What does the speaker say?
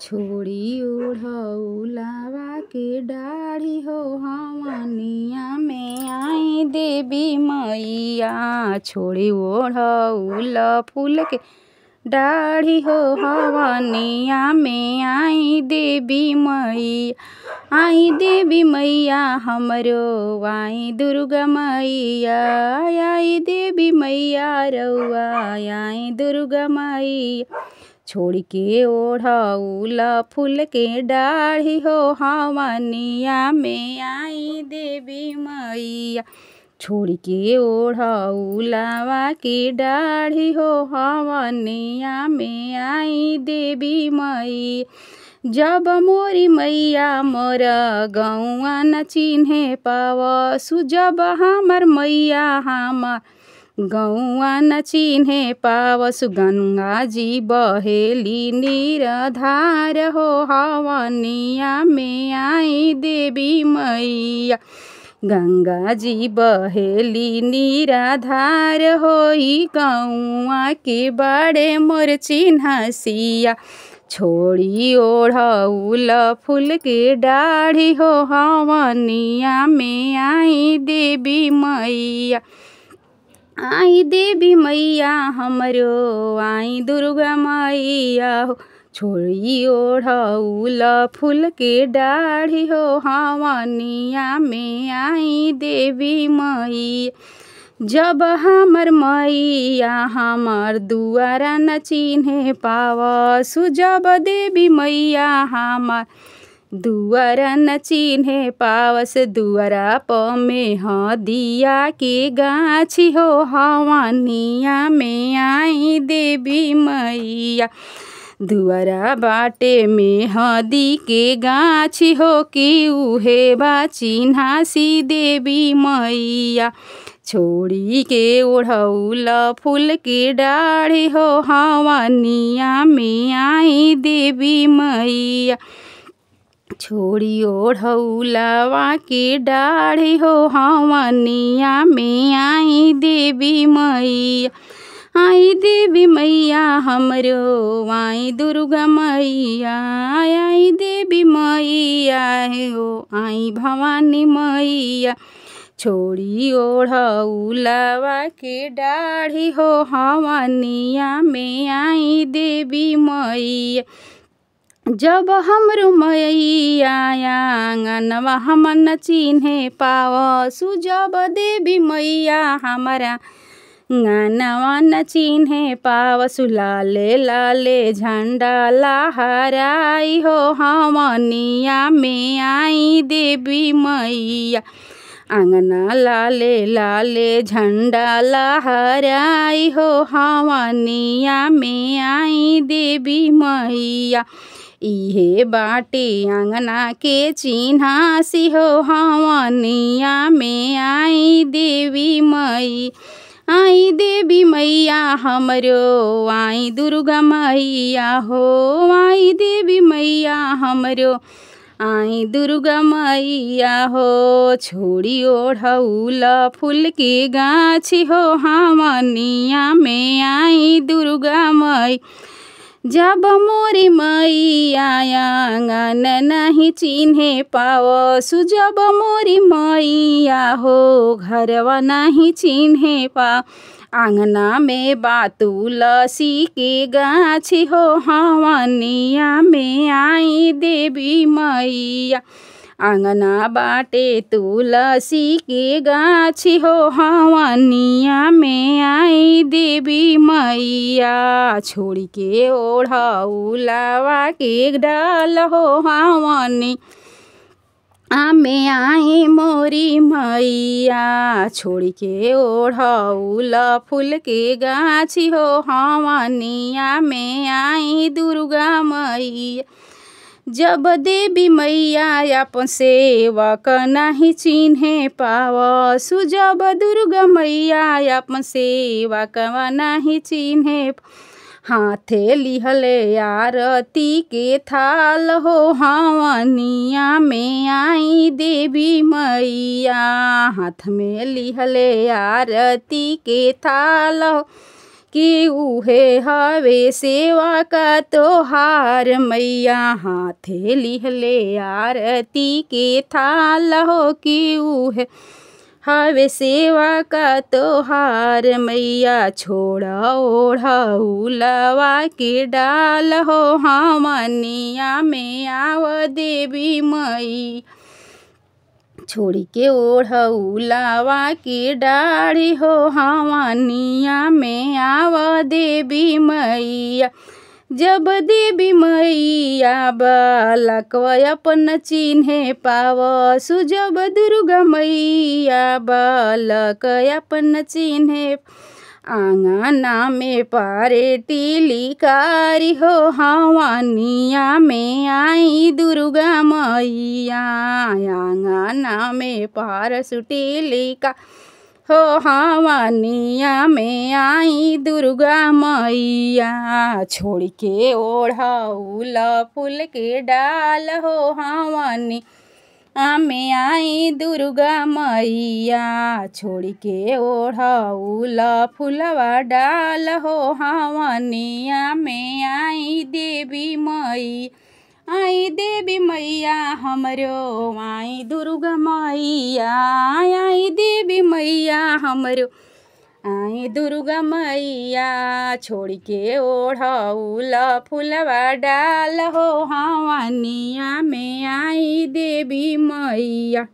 छोड़ी ओढ़ौलावा के डाढ़ी हो हमनिया में आई देवी मैया। छोड़ी ओढ़ौल फूल के डाढ़ी हो हमनिया में आई देवी मैया। आई देवी मैया हमरो आई दुर्गा मैया। आई देवी मैया रउआ आई दुर्गा मैया। छोड़ के ओढ़ौल फूल के डाढ़ी हो हमनिया में आई देवी मैया। छोड़ के ओढ़ौलवा के डाढ़ी हो हमनिया में आई देवी मैया। जब मोरी मैया मोर गौआ न चिन्हे पावसु। जब हमर मैया हमर गौआ न चिन्हे पावसु। गंगा जी बहेली नीरधार हो हमनिया में आई देवी मैया। गंगा जी बहेली नीराधार होई गौआ के बड़े मोर चिन्हसिया। छोड़ी ओढ़ौल फूल के डाढ़ी हो हमनिया में आई देवी मैया। आई देवी मैया हमरो आई दुर्गा मैया हो। छोड़ी ओढ़ौल फूल के डाढ़ी हो हमनिया में आई देवी मैया। जब हमर मैया हमर दुआरा न चिन्हे पावसु। जब देवी मैया हमर दुआरा न चिन्हे पावस। दुआरा प में हदिया के गाछी हो हमनिया में आई देवी मैया। दुआरा बाटे में हदी के गाछी हो कि उहे बा चिन्हासी देवी मैया। छोड़ी के ओढ़ौल फूल के डाढ़ी हो हमनिया में आई देवी मैया। छोड़ी ओढ़ौलवा के डाढ़ी हो हमनिया में आई देवी मैया। आई देवी मैया हमरो आई दुर्गा मैया। आई देवी मैया हो आई भवानी मैया। छोड़ी ओढ़ौलवा के डाढ़ी हो हमनिया में आई देवी मैया। जब हमरो मैया आंगनवा हमन न चिन्हे पावसु। जब देवी मैया हमारा आंगनवा न चिन्हे पावसु। लाले लाले झंडा लहराई हो हमनिया में आई देवी मैया। आंगना लाले लाले झंडा लहराई हो हमनिया में आई देवी मैया। इहे बाटे आंगना के चिन्हासी हो हमनिया में आई देवी मैया। आई देवी मैया हमरो आई दुर्गा मैया हो। आई देवी मैया हमरो आई दुर्गा मैया हो। छोड़ी ओढ़ौल फूल के गाछी हो हमनिया में आई दुर्गा मैया। जब मोरी मैया आंगन नहीं चिन्हे पावसु। जब मोरी मैया हो घरवा नहीं चिन्हे पाव। आंगना में बा तुलसी के गाछी हो हमनिया में आई देवी मैया। आंगना बाटे तुलसी के गाछी हो हमनिया में आई देवी मैया। छोड़ के ओढ़ौलवा के डाल हो हमनिया में आई मोरी मैया। छोड़ के ओढ़ौल फूल के गाछी हो हमनिया में आई दुर्गा मैया। जब देवी मैया अपन सेवक नहीं चिन्हे पावसु। जब दुर्गा मैया अपन सेवक नहीं चिन्हे। हाथे लिहले आरती के थाल हो हमनिया में आई देवी मैया। हाथ में लिहले आरती के थाल हो कि उहे हवे सेवा का तोहार मैया हाथे लिहले आरती के थाल हो कि उहे हवे सेवा का तोहार मैया छोड़ा ओढ़ौलवा के डाल हो हमनिया में आव देवी मई छोड़ी के ओढ़ौलवा की डाढ़ी हो हमनिया में आव देवी मैया जब देवी मैया बालकवा अपन चिन्हे पावसु जब दुर्गा मैया बालक अपन चिन्हे आंगना में पारे टिलिकारी हो हवनिया में आई दुर्गा मैया आंगना में पारसु टिलिका हो हवनिया में आई दुर्गा मैया छोड़ के ओढ़ौल फूल के डाल हो हवनी में आई दुर्गा मैया छोड़ के ओढ़ौल फूलवा डाल हो हवनिया में आई देवी मई आई देवी मैया हमरो आई दुर्गा मैया आई देवी मैया हमरो आई दुर्गा मैया छोड़ के ओढ़ौल फूलवा डाल हो हवनिया में आई देवी मैया।